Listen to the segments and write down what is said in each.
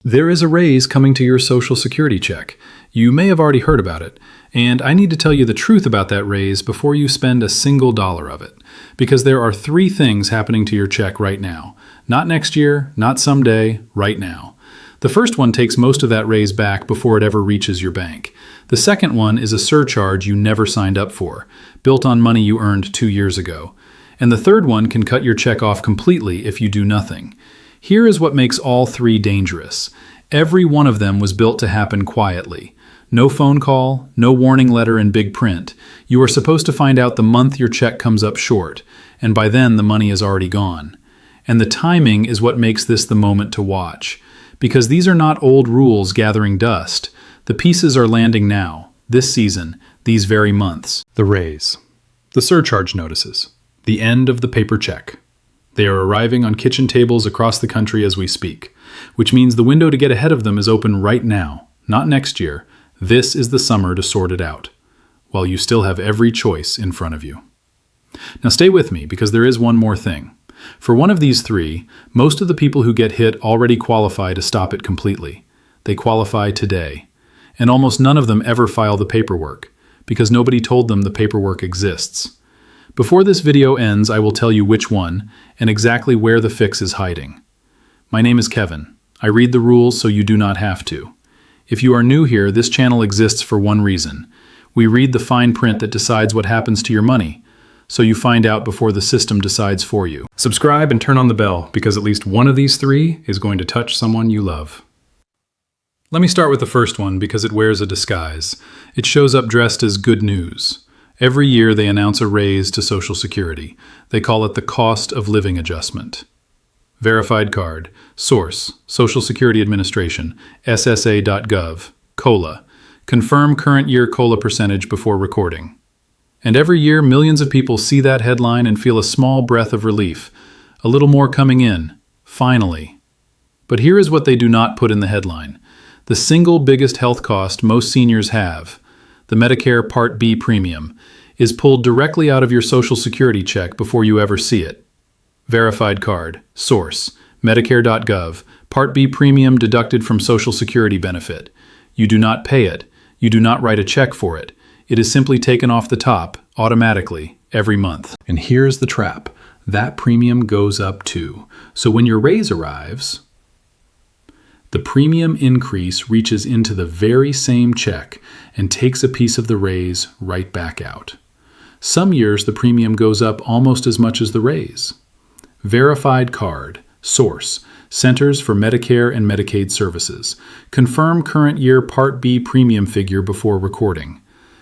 There is a raise coming to your Social Security check. You may have already heard about it, and I need to tell you the truth about that raise before you spend a single dollar of it, because there are three things happening to your check right now. Not next year, not someday, right now. The first one takes most of that raise back before it ever reaches your bank. The second one is a surcharge you never signed up for, built on money you earned 2 years ago. And the third one can cut your check off completely if you do nothing. Here is what makes all three dangerous. Every one of them was built to happen quietly. No phone call, no warning letter in big print. You are supposed to find out the month your check comes up short, and by then the money is already gone. And the timing is what makes this the moment to watch. Because these are not old rules gathering dust. The pieces are landing now, this season, these very months. The raise. The surcharge notices. The end of the paper check. They are arriving on kitchen tables across the country as we speak, which means the window to get ahead of them is open right now, not next year. This is the summer to sort it out, while you still have every choice in front of you. Now stay with me, because there is one more thing. For one of these three, most of the people who get hit already qualify to stop it completely. They qualify today. And almost none of them ever file the paperwork, because nobody told them the paperwork exists. Before this video ends, I will tell you which one, and exactly where the fix is hiding. My name is Kevin. I read the rules so you do not have to. If you are new here, this channel exists for one reason. We read the fine print that decides what happens to your money, so you find out before the system decides for you. Subscribe and turn on the bell, because at least one of these three is going to touch someone you love. Let me start with the first one, because it wears a disguise. It shows up dressed as good news. Every year they announce a raise to Social Security. They call it the cost of living adjustment. Verified card. Source: Social Security Administration, ssa.gov, COLA. Confirm current year COLA percentage before recording. And every year, millions of people see that headline and feel a small breath of relief. A little more coming in. Finally. But here is what they do not put in the headline. The single biggest health cost most seniors have, the Medicare Part B premium, is pulled directly out of your Social Security check before you ever see it. Verified card. Source: Medicare.gov. Part B premium deducted from Social Security benefit. You do not pay it. You do not write a check for it. It is simply taken off the top, automatically, every month. And here's the trap. That premium goes up too. So when your raise arrives, the premium increase reaches into the very same check and takes a piece of the raise right back out. Some years the premium goes up almost as much as the raise. Verified card. Source: Centers for Medicare and Medicaid Services. Confirm current year Part B premium figure before recording.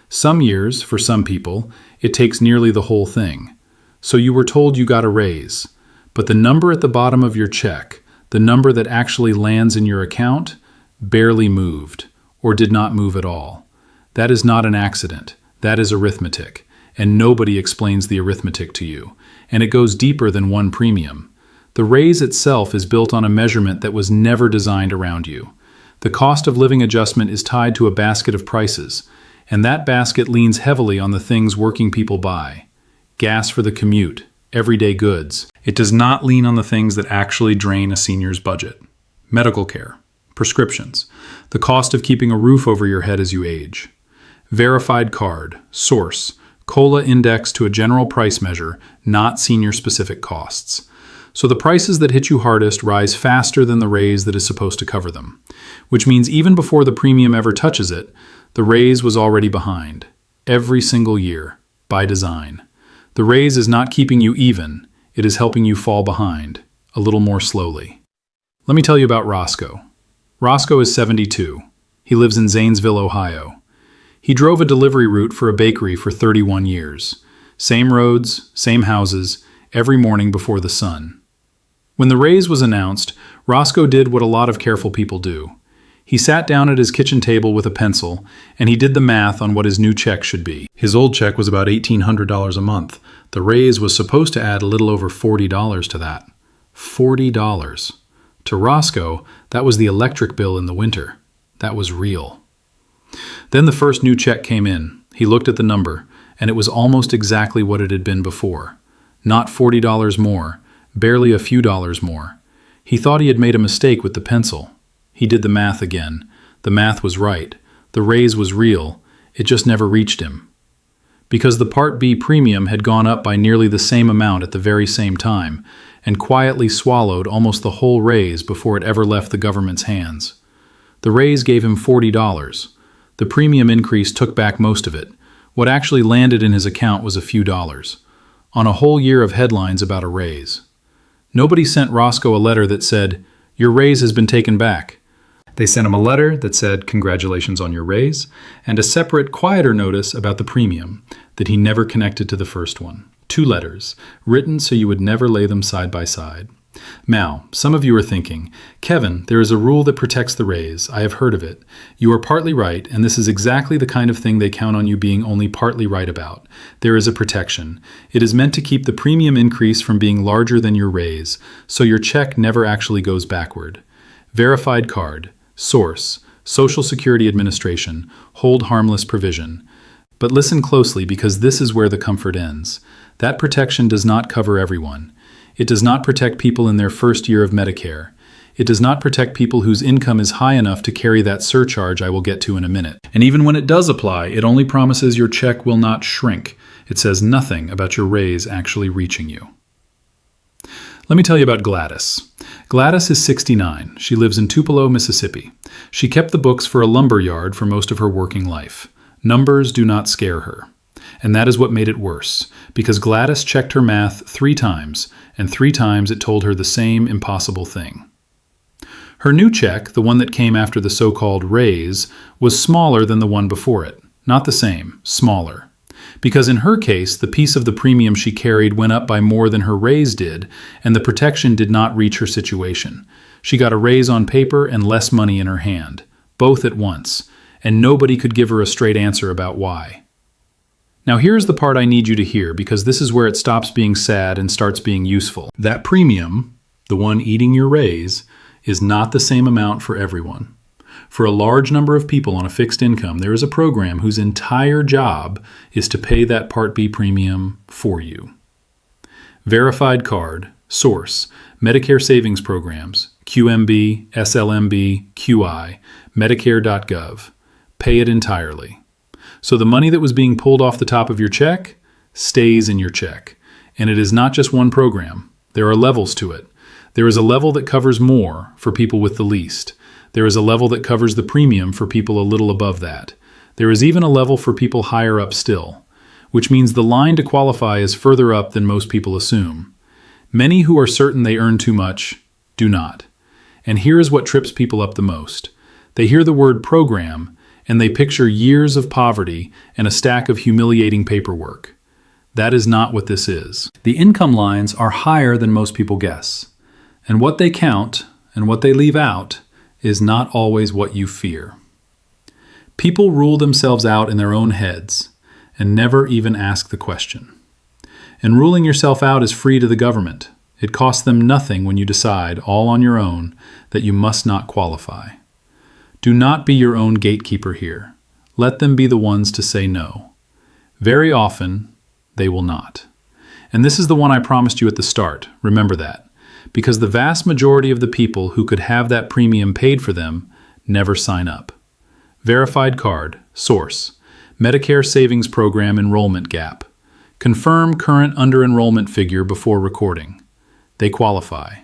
Some years, for some people, it takes nearly the whole thing. So you were told you got a raise, but the number at the bottom of your check, the number that actually lands in your account, barely moved, or did not move at all. That is not an accident. That is arithmetic, and nobody explains the arithmetic to you, and it goes deeper than one premium. The raise itself is built on a measurement that was never designed around you. The cost of living adjustment is tied to a basket of prices, and that basket leans heavily on the things working people buy. Gas for the commute, everyday goods. It does not lean on the things that actually drain a senior's budget. Medical care, prescriptions, the cost of keeping a roof over your head as you age. Verified card. Source: COLA index to a general price measure, not senior-specific costs. So the prices that hit you hardest rise faster than the raise that is supposed to cover them, which means even before the premium ever touches it, the raise was already behind. Every single year, by design. The raise is not keeping you even, it is helping you fall behind, a little more slowly. Let me tell you about Roscoe. Roscoe is 72. He lives in Zanesville, Ohio. He drove a delivery route for a bakery for 31 years. Same roads, same houses, every morning before the sun. When the raise was announced, Roscoe did what a lot of careful people do. He sat down at his kitchen table with a pencil, and he did the math on what his new check should be. His old check was about $1,800 a month. The raise was supposed to add a little over $40 to that. $40. To Roscoe, that was the electric bill in the winter. That was real. Then the first new check came in. He looked at the number, and it was almost exactly what it had been before. Not $40 more, barely a few dollars more. He thought he had made a mistake with the pencil. He did the math again. The math was right. The raise was real. It just never reached him. Because the Part B premium had gone up by nearly the same amount at the very same time, and quietly swallowed almost the whole raise before it ever left the government's hands. The raise gave him $40. The premium increase took back most of it. What actually landed in his account was a few dollars, on a whole year of headlines about a raise. Nobody sent Roscoe a letter that said, "Your raise has been taken back." They sent him a letter that said, "Congratulations on your raise," and a separate, quieter notice about the premium that he never connected to the first one. 2 letters, written so you would never lay them side by side. Now, some of you are thinking, "Kevin, there is a rule that protects the raise. I have heard of it. You are partly right, and this is exactly the kind of thing they count on you being only partly right about. There is a protection. It is meant to keep the premium increase from being larger than your raise, so your check never actually goes backward. Verified card. Source, Social Security Administration, hold harmless provision. But listen closely because this is where the comfort ends. That protection does not cover everyone. It does not protect people in their first year of Medicare. It does not protect people whose income is high enough to carry that surcharge I will get to in a minute. And even when it does apply, it only promises your check will not shrink. It says nothing about your raise actually reaching you. Let me tell you about Gladys. Gladys is 69. She lives in Tupelo, Mississippi. She kept the books for a lumber yard for most of her working life. Numbers do not scare her. And that is what made it worse, because Gladys checked her math 3 times, and 3 times it told her the same impossible thing. Her new check, the one that came after the so-called raise, was smaller than the one before it. Not the same, smaller. Because in her case, the piece of the premium she carried went up by more than her raise did, and the protection did not reach her situation. She got a raise on paper and less money in her hand, both at once, and nobody could give her a straight answer about why. Now here's the part I need you to hear, because this is where it stops being sad and starts being useful. That premium, the one eating your raise, is not the same amount for everyone. For a large number of people on a fixed income, there is a program whose entire job is to pay that Part B premium for you. Verified card, source, Medicare Savings Programs, QMB, SLMB, QI, Medicare.gov. Pay it entirely. So the money that was being pulled off the top of your check stays in your check. And it is not just one program. There are levels to it. There is a level that covers more for people with the least. There is a level that covers the premium for people a little above that. There is even a level for people higher up still, which means the line to qualify is further up than most people assume. Many who are certain they earn too much do not. And here is what trips people up the most. They hear the word program, and they picture years of poverty and a stack of humiliating paperwork. That is not what this is. The income lines are higher than most people guess. And what they count and what they leave out is not always what you fear. People rule themselves out in their own heads and never even ask the question. And ruling yourself out is free to the government. It costs them nothing when you decide, all on your own, that you must not qualify. Do not be your own gatekeeper here. Let them be the ones to say no. Very often, they will not. And this is the one I promised you at the start. Remember that. Because the vast majority of the people who could have that premium paid for them never sign up. Verified card, source, Medicare Savings Program enrollment gap. Confirm current under-enrollment figure before recording. They qualify.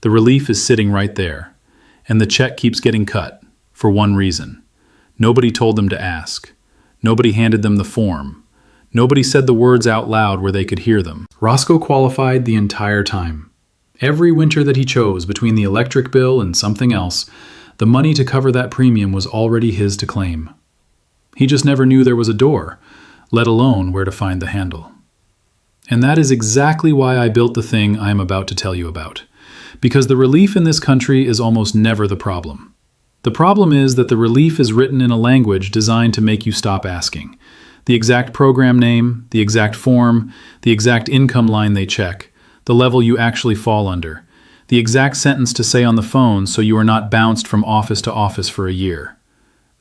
The relief is sitting right there, and the check keeps getting cut for one reason. Nobody told them to ask. Nobody handed them the form. Nobody said the words out loud where they could hear them. Roscoe qualified the entire time. Every winter that he chose between the electric bill and something else, the money to cover that premium was already his to claim. He just never knew there was a door, let alone where to find the handle. And that is exactly why I built the thing I am about to tell you about. Because the relief in this country is almost never the problem. The problem is that the relief is written in a language designed to make you stop asking. The exact program name, the exact form, the exact income line they check, the level you actually fall under, the exact sentence to say on the phone so you are not bounced from office to office for a year.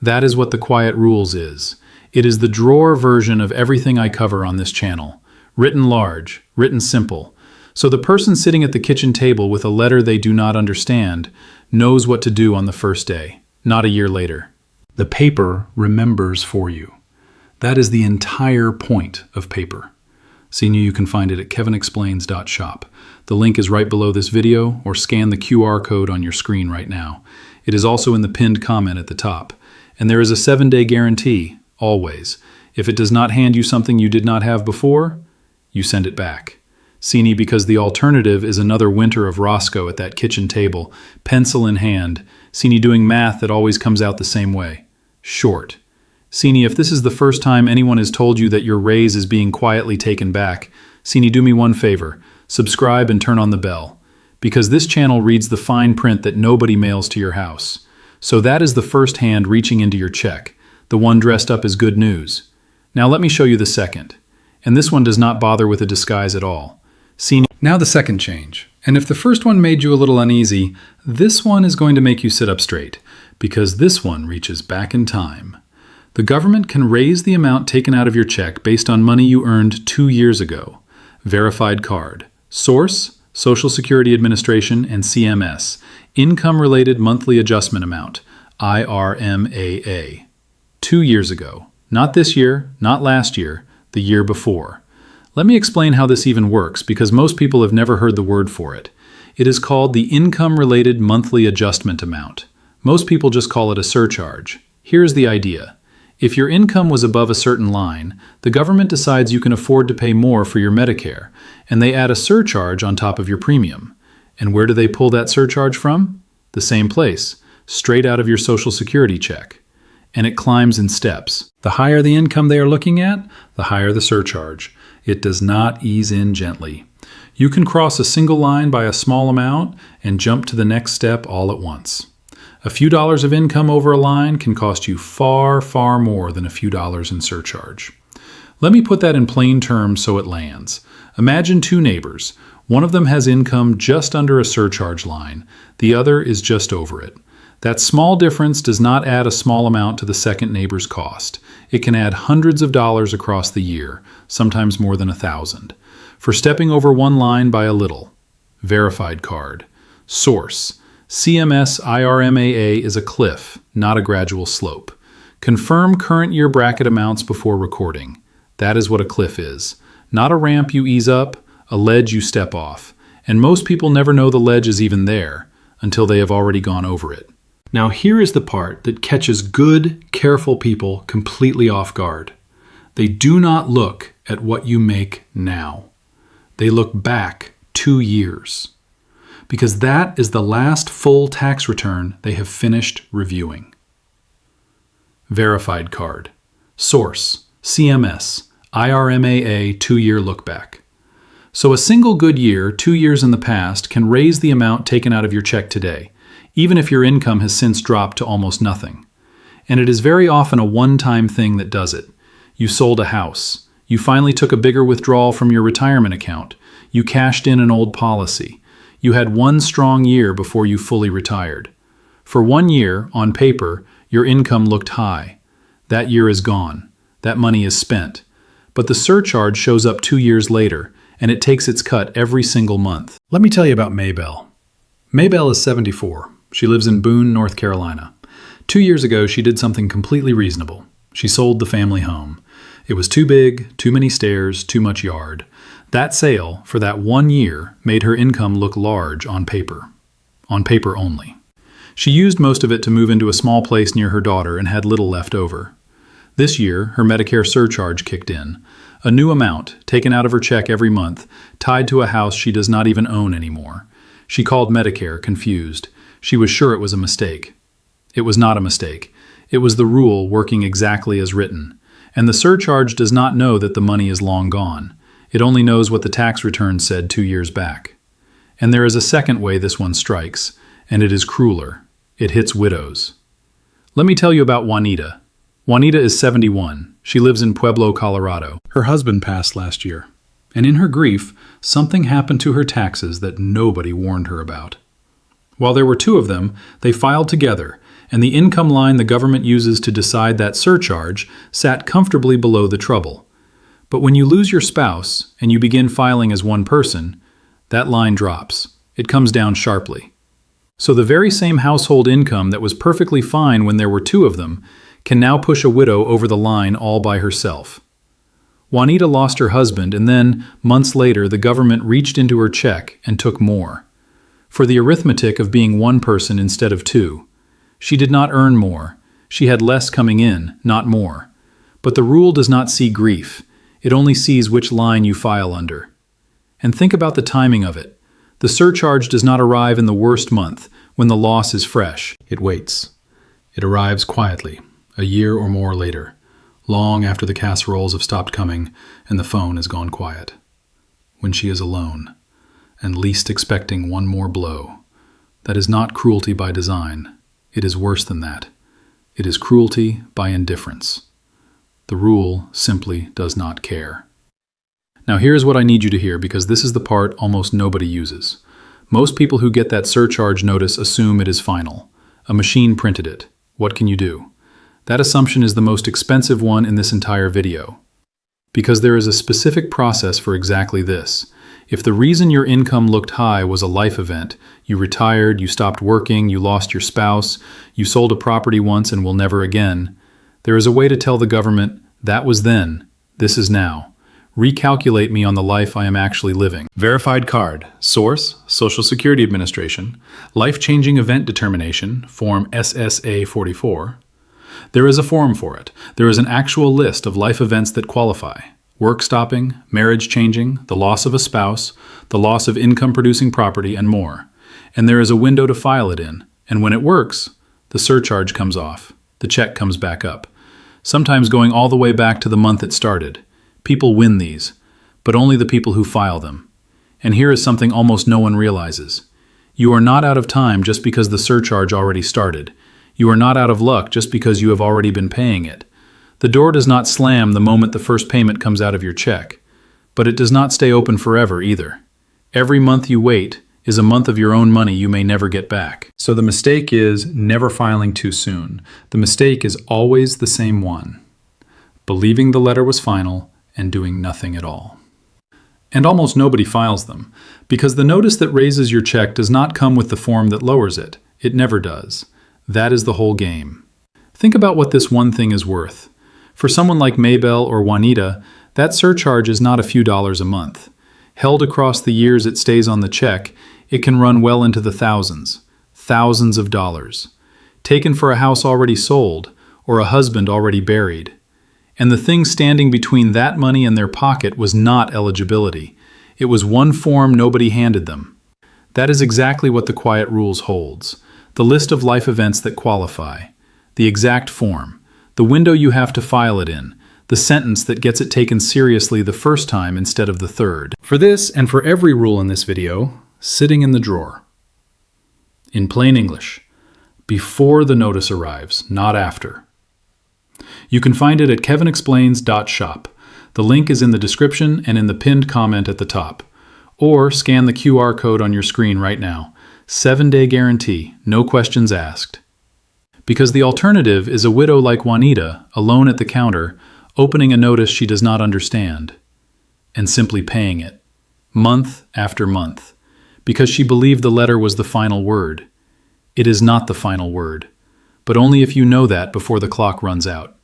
That is what the Quiet Rules is. It is the drawer version of everything I cover on this channel. Written large, written simple. So the person sitting at the kitchen table with a letter they do not understand knows what to do on the first day, not a year later. The paper remembers for you. That is the entire point of paper. Senior, you can find it at kevinexplains.shop. The link is right below this video, or scan the QR code on your screen right now. It is also in the pinned comment at the top. And there is a 7-day guarantee, always. If it does not hand you something you did not have before, you send it back. Senior, because the alternative is another winter of Roscoe at that kitchen table, pencil in hand. Senior, doing math that always comes out the same way. Short. Senior, if this is the first time anyone has told you that your raise is being quietly taken back, Senior, do me one favor. Subscribe and turn on the bell. Because this channel reads the fine print that nobody mails to your house. So that is the first hand reaching into your check, the one dressed up as good news. Now let me show you the second. And this one does not bother with a disguise at all. Senior. Now the second change. And if the first one made you a little uneasy, this one is going to make you sit up straight, because this one reaches back in time. The government can raise the amount taken out of your check based on money you earned 2 years ago. Verified card. Source, Social Security Administration and CMS. Income-related monthly adjustment amount, IRMAA. 2 years ago. Not this year, not last year, the year before. Let me explain how this even works, because most people have never heard the word for it. It is called the Income-Related Monthly Adjustment Amount. Most people just call it a surcharge. Here's the idea. If your income was above a certain line, the government decides you can afford to pay more for your Medicare, and they add a surcharge on top of your premium. And where do they pull that surcharge from? The same place, straight out of your Social Security check. And it climbs in steps. The higher the income they are looking at, the higher the surcharge. It does not ease in gently. You can cross a single line by a small amount and jump to the next step all at once. A few dollars of income over a line can cost you far, far more than a few dollars in surcharge. Let me put that in plain terms so it lands. Imagine two neighbors. One of them has income just under a surcharge line. The other is just over it. That small difference does not add a small amount to the second neighbor's cost. It can add hundreds of dollars across the year, sometimes more than 1,000, for stepping over one line by a little. Verified card. Source. CMS IRMAA is a cliff, not a gradual slope. Confirm current year bracket amounts before recording. That is what a cliff is. Not a ramp you ease up, a ledge you step off. And most people never know the ledge is even there until they have already gone over it. Now here is the part that catches good, careful people completely off guard. They do not look at what you make now. They look back 2 years. Because that is the last full tax return they have finished reviewing. Verified card. Source, CMS, IRMAA 2-year lookback. So a single good year, 2 years in the past, can raise the amount taken out of your check today, even if your income has since dropped to almost nothing. And it is very often a one-time thing that does it. You sold a house. You finally took a bigger withdrawal from your retirement account. You cashed in an old policy. You had one strong year before you fully retired. For 1 year, on paper, your income looked high. That year is gone. That money is spent. But the surcharge shows up 2 years later, and it takes its cut every single month. Let me tell you about Maybelle. Maybelle is 74. She lives in Boone, North Carolina. 2 years ago, she did something completely reasonable. She sold the family home. It was too big, too many stairs, too much yard. That sale, for that 1 year, made her income look large on paper. On paper only. She used most of it to move into a small place near her daughter and had little left over. This year, her Medicare surcharge kicked in. A new amount, taken out of her check every month, tied to a house she does not even own anymore. She called Medicare, confused. She was sure it was a mistake. It was not a mistake. It was the rule working exactly as written. And the surcharge does not know that the money is long gone. It only knows what the tax return said 2 years back. And there is a second way this one strikes, and it is crueler. It hits widows. Let me tell you about Juanita. Juanita is 71. She lives in Pueblo, Colorado. Her husband passed last year. And in her grief, something happened to her taxes that nobody warned her about. While there were 2 of them, they filed together, and the income line the government uses to decide that surcharge sat comfortably below the trouble. But when you lose your spouse and you begin filing as one person, that line drops. It comes down sharply. So the very same household income that was perfectly fine when there were two of them can now push a widow over the line all by herself. Juanita lost her husband, and then, months later, the government reached into her check and took more. For the arithmetic of being one person instead of two. She did not earn more. She had less coming in, not more. But the rule does not see grief. It only sees which line you file under. And think about the timing of it. The surcharge does not arrive in the worst month, when the loss is fresh. It waits. It arrives quietly, a year or more later, long after the casseroles have stopped coming and the phone has gone quiet. When she is alone, and least expecting one more blow. That is not cruelty by design. It is worse than that. It is cruelty by indifference. The rule simply does not care. Now here's what I need you to hear, because this is the part almost nobody uses. Most people who get that surcharge notice assume it is final. A machine printed it. What can you do? That assumption is the most expensive one in this entire video. Because there is a specific process for exactly this. If the reason your income looked high was a life event, you retired, you stopped working, you lost your spouse, you sold a property once and will never again, there is a way to tell the government, that was then, this is now. Recalculate me on the life I am actually living. Verified card. Source, Social Security Administration. Life-changing event determination, Form SSA 44. There is a form for it. There is an actual list of life events that qualify. Work stopping, marriage changing, the loss of a spouse, the loss of income-producing property, and more. And there is a window to file it in. And when it works, the surcharge comes off. The check comes back up. Sometimes going all the way back to the month it started. People win these, but only the people who file them. And here is something almost no one realizes. You are not out of time just because the surcharge already started. You are not out of luck just because you have already been paying it. The door does not slam the moment the first payment comes out of your check, but it does not stay open forever either. Every month you wait is a month of your own money you may never get back. So the mistake is never filing too soon. The mistake is always the same one. Believing the letter was final and doing nothing at all. And almost nobody files them, because the notice that raises your check does not come with the form that lowers it. It never does. That is the whole game. Think about what this one thing is worth. For someone like Maybelle or Juanita, that surcharge is not a few dollars a month. Held across the years it stays on the check, it can run well into the thousands of dollars. Taken for a house already sold, or a husband already buried. And the thing standing between that money and their pocket was not eligibility. It was one form nobody handed them. That is exactly what the quiet rules holds. The list of life events that qualify. The exact form. The window you have to file it in. The sentence that gets it taken seriously the first time instead of the third. For this, and for every rule in this video, sitting in the drawer. In plain English, before the notice arrives, not after. You can find it at kevinexplains.shop. The link is in the description and in the pinned comment at the top. Or scan the QR code on your screen right now. 7-day guarantee, no questions asked. Because the alternative is a widow like Juanita, alone at the counter, opening a notice she does not understand, and simply paying it, month after month, because she believed the letter was the final word. It is not the final word, but only if you know that before the clock runs out.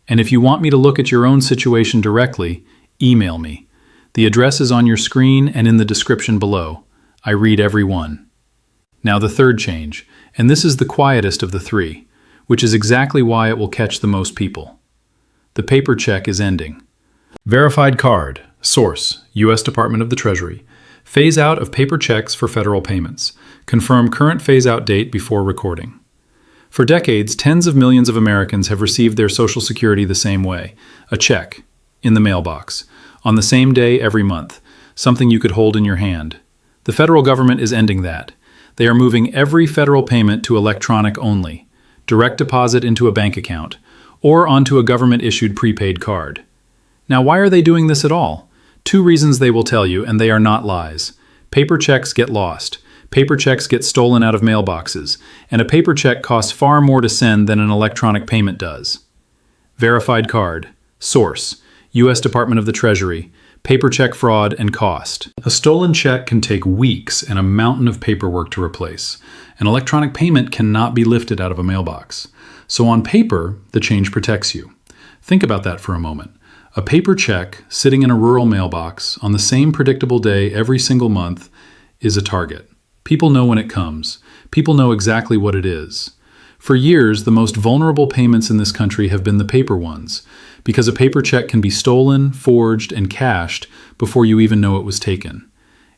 And if you want me to look at your own situation directly, email me. The address is on your screen and in the description below. I read every one. Now the third change, and this is the quietest of the three, which is exactly why it will catch the most people. The paper check is ending. Verified card. Source, U.S. Department of the Treasury. Phase out of paper checks for federal payments. Confirm current phase-out date before recording. For decades, tens of millions of Americans have received their Social Security the same way, a check, in the mailbox, on the same day every month, something you could hold in your hand. The federal government is ending that. They are moving every federal payment to electronic only, direct deposit into a bank account, or onto a government-issued prepaid card. Now, why are they doing this at all? 2 reasons they will tell you, and they are not lies. Paper checks get lost. Paper checks get stolen out of mailboxes, and a paper check costs far more to send than an electronic payment does. Verified card. Source, U.S. Department of the Treasury. Paper check fraud and cost. A stolen check can take weeks and a mountain of paperwork to replace. An electronic payment cannot be lifted out of a mailbox. So on paper, the change protects you. Think about that for a moment. A paper check sitting in a rural mailbox on the same predictable day every single month is a target. People know when it comes. People know exactly what it is. For years, the most vulnerable payments in this country have been the paper ones, because a paper check can be stolen, forged, and cashed before you even know it was taken.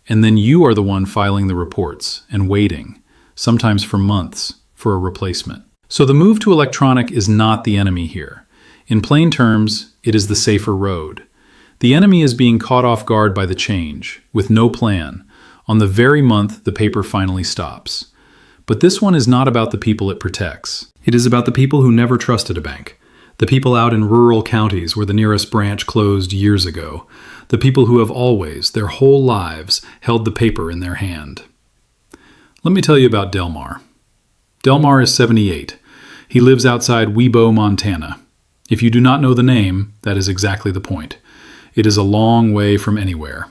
And then you are the one filing the reports and waiting, sometimes for months, for a replacement. So the move to electronic is not the enemy here. In plain terms, it is the safer road. The enemy is being caught off guard by the change, with no plan, on the very month the paper finally stops. But this one is not about the people it protects. It is about the people who never trusted a bank. The people out in rural counties where the nearest branch closed years ago. The people who have always, their whole lives, held the paper in their hand. Let me tell you about Delmar. Delmar is 78. He lives outside Webo, Montana. If you do not know the name, that is exactly the point. It is a long way from anywhere.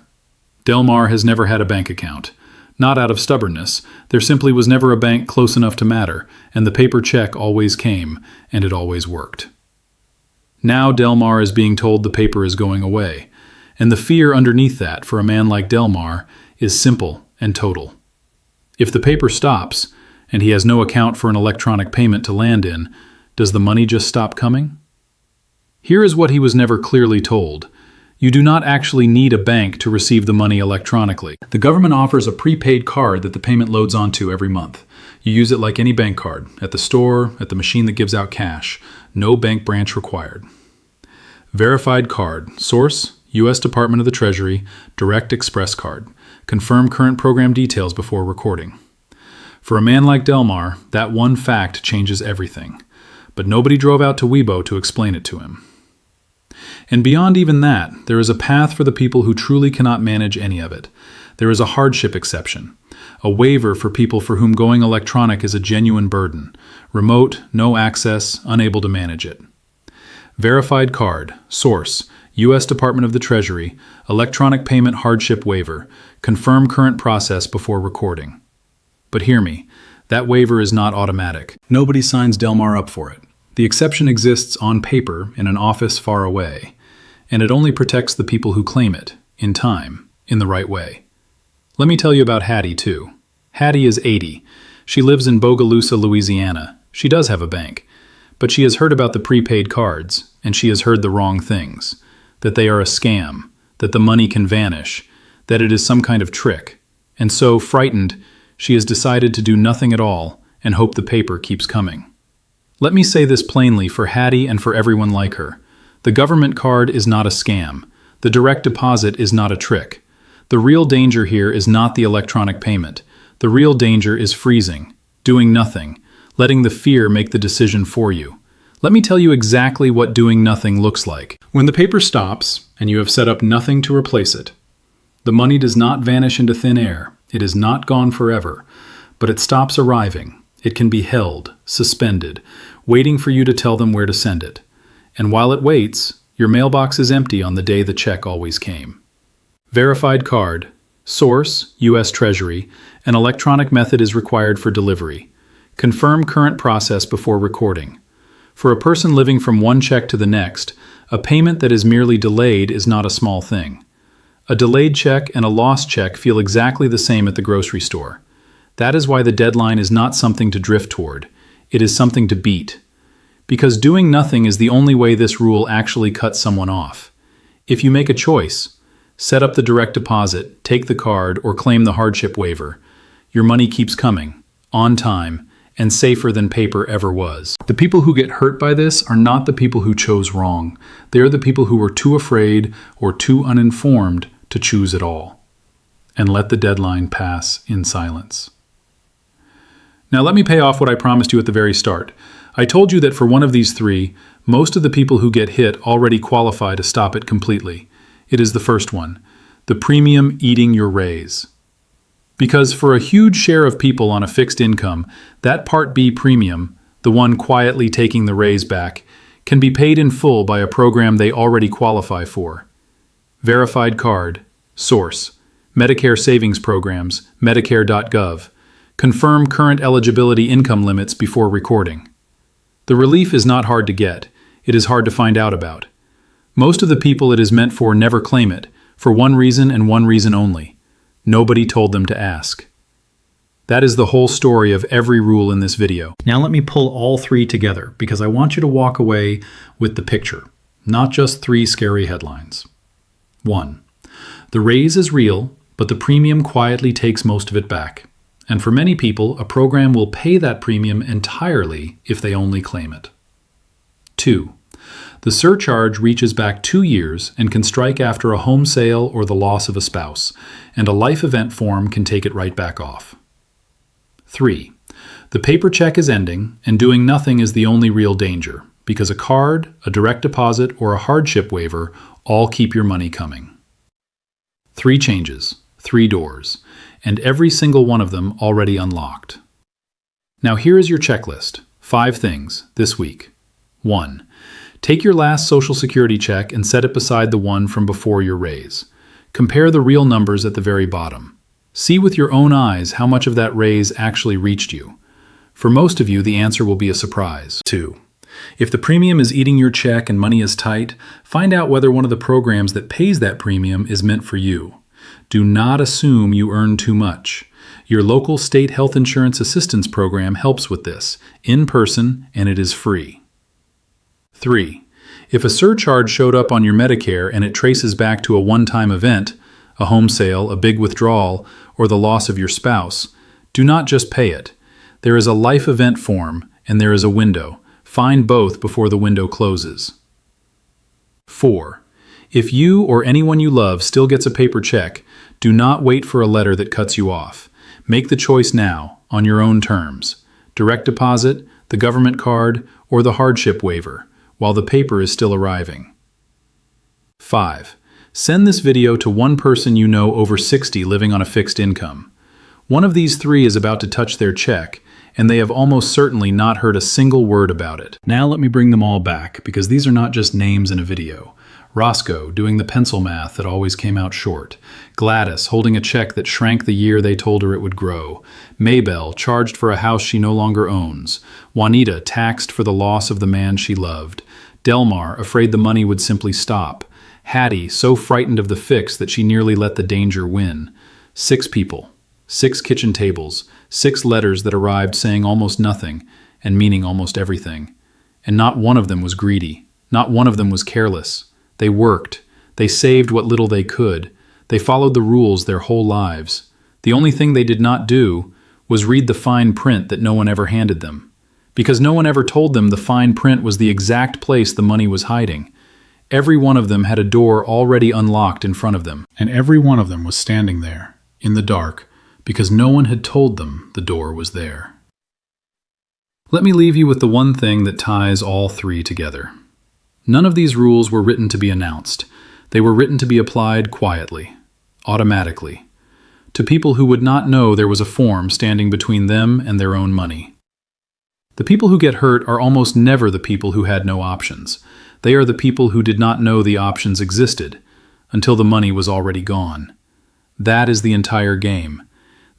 Delmar has never had a bank account. Not out of stubbornness. There simply was never a bank close enough to matter, and the paper check always came, and it always worked. Now Delmar is being told the paper is going away, and the fear underneath that for a man like Delmar is simple and total. If the paper stops, and he has no account for an electronic payment to land in, does the money just stop coming? Here is what he was never clearly told. You do not actually need a bank to receive the money electronically. The government offers a prepaid card that the payment loads onto every month. You use it like any bank card, at the store, at the machine that gives out cash. No bank branch required. Verified card. Source, U.S. Department of the Treasury, Direct Express card. Confirm current program details before recording. For a man like Delmar, that one fact changes everything. But nobody drove out to Webo to explain it to him. And beyond even that, there is a path for the people who truly cannot manage any of it. There is a hardship exception, a waiver for people for whom going electronic is a genuine burden, remote, no access, unable to manage it. Verified card, source, U.S. Department of the Treasury, electronic payment hardship waiver, confirm current process before recording. But hear me, that waiver is not automatic. Nobody signs Delmar up for it. The exception exists on paper in an office far away, and it only protects the people who claim it, in time, in the right way. Let me tell you about Hattie, too. Hattie is 80. She lives in Bogalusa, Louisiana. She does have a bank, but she has heard about the prepaid cards, and she has heard the wrong things, that they are a scam, that the money can vanish, that it is some kind of trick, and so, frightened, she has decided to do nothing at all and hope the paper keeps coming. Let me say this plainly for Hattie and for everyone like her. The government card is not a scam. The direct deposit is not a trick. The real danger here is not the electronic payment. The real danger is freezing, doing nothing, letting the fear make the decision for you. Let me tell you exactly what doing nothing looks like. When the paper stops and you have set up nothing to replace it, the money does not vanish into thin air. It is not gone forever, but it stops arriving. It can be held, suspended, waiting for you to tell them where to send it. And while it waits, your mailbox is empty on the day the check always came. Verified card. Source, U.S. Treasury. An electronic method is required for delivery. Confirm current process before recording. For a person living from one check to the next, a payment that is merely delayed is not a small thing. A delayed check and a lost check feel exactly the same at the grocery store. That is why the deadline is not something to drift toward. It is something to beat. Because doing nothing is the only way this rule actually cuts someone off. If you make a choice, set up the direct deposit, take the card, or claim the hardship waiver, your money keeps coming, on time, and safer than paper ever was. The people who get hurt by this are not the people who chose wrong. They are the people who were too afraid or too uninformed to choose at all, and let the deadline pass in silence. Now let me pay off what I promised you at the very start. I told you that for one of these three, most of the people who get hit already qualify to stop it completely. It is the first one, the premium eating your raise. Because for a huge share of people on a fixed income, that Part B premium, the one quietly taking the raise back, can be paid in full by a program they already qualify for. Verified card. Source. Medicare Savings Programs, Medicare.gov. Confirm current eligibility income limits before recording. The relief is not hard to get. It is hard to find out about. Most of the people it is meant for never claim it, for one reason and one reason only. Nobody told them to ask. That is the whole story of every rule in this video. Now let me pull all three together, because I want you to walk away with the picture, not just three scary headlines. 1. The raise is real, but the premium quietly takes most of it back. And for many people, a program will pay that premium entirely if they only claim it. 2. The surcharge reaches back 2 years and can strike after a home sale or the loss of a spouse, and a life event form can take it right back off. 3. The paper check is ending, and doing nothing is the only real danger, because a card, a direct deposit, or a hardship waiver all keep your money coming. 3 changes, 3 doors, and every single one of them already unlocked. Now here is your checklist, 5 things, this week. 1. Take your last Social Security check and set it beside the one from before your raise. Compare the real numbers at the very bottom. See with your own eyes how much of that raise actually reached you. For most of you, the answer will be a surprise. 2. If the premium is eating your check and money is tight, find out whether one of the programs that pays that premium is meant for you. Do not assume you earn too much. Your local state health insurance assistance program helps with this, in person, and it is free. 3. If a surcharge showed up on your Medicare and it traces back to a one-time event, a home sale, a big withdrawal, or the loss of your spouse, do not just pay it. There is a life event form, and there is a window. Find both before the window closes. 4. If you or anyone you love still gets a paper check, do not wait for a letter that cuts you off. Make the choice now, on your own terms. Direct deposit, the government card, or the hardship waiver, while the paper is still arriving. 5. Send this video to one person you know over 60 living on a fixed income. One of these 3 is about to touch their check, and they have almost certainly not heard a single word about it. Now let me bring them all back, because these are not just names in a video. Roscoe, doing the pencil math that always came out short. Gladys, holding a check that shrank the year they told her it would grow. Maybelle, charged for a house she no longer owns. Juanita, taxed for the loss of the man she loved. Delmar, afraid the money would simply stop. Hattie, so frightened of the fix that she nearly let the danger win. 6 people, 6 kitchen tables, 6 letters that arrived saying almost nothing and meaning almost everything. And not one of them was greedy. Not one of them was careless. They worked. They saved what little they could. They followed the rules their whole lives. The only thing they did not do was read the fine print that no one ever handed them. Because no one ever told them the fine print was the exact place the money was hiding. Every one of them had a door already unlocked in front of them. And every one of them was standing there, in the dark, because no one had told them the door was there. Let me leave you with the one thing that ties all 3 together. None of these rules were written to be announced. They were written to be applied quietly, automatically, to people who would not know there was a form standing between them and their own money. The people who get hurt are almost never the people who had no options. They are the people who did not know the options existed until the money was already gone. That is the entire game.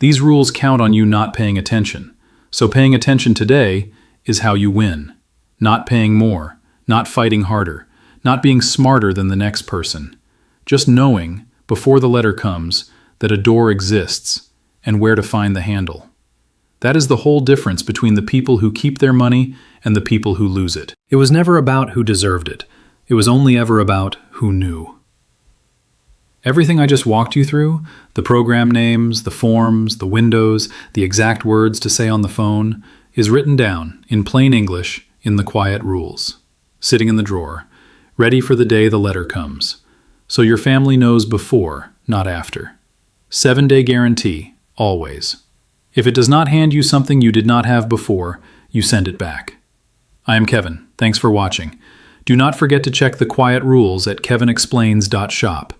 These rules count on you not paying attention. So paying attention today is how you win. Not paying more. Not fighting harder, not being smarter than the next person, just knowing, before the letter comes, that a door exists and where to find the handle. That is the whole difference between the people who keep their money and the people who lose it. It was never about who deserved it. It was only ever about who knew. Everything I just walked you through, the program names, the forms, the windows, the exact words to say on the phone, is written down, in plain English, in the quiet rules. Sitting in the drawer, ready for the day the letter comes. So your family knows before, not after. 7-day guarantee, always. If it does not hand you something you did not have before, you send it back. I am Kevin. Thanks for watching. Do not forget to check the quiet rules at kevinexplains.shop.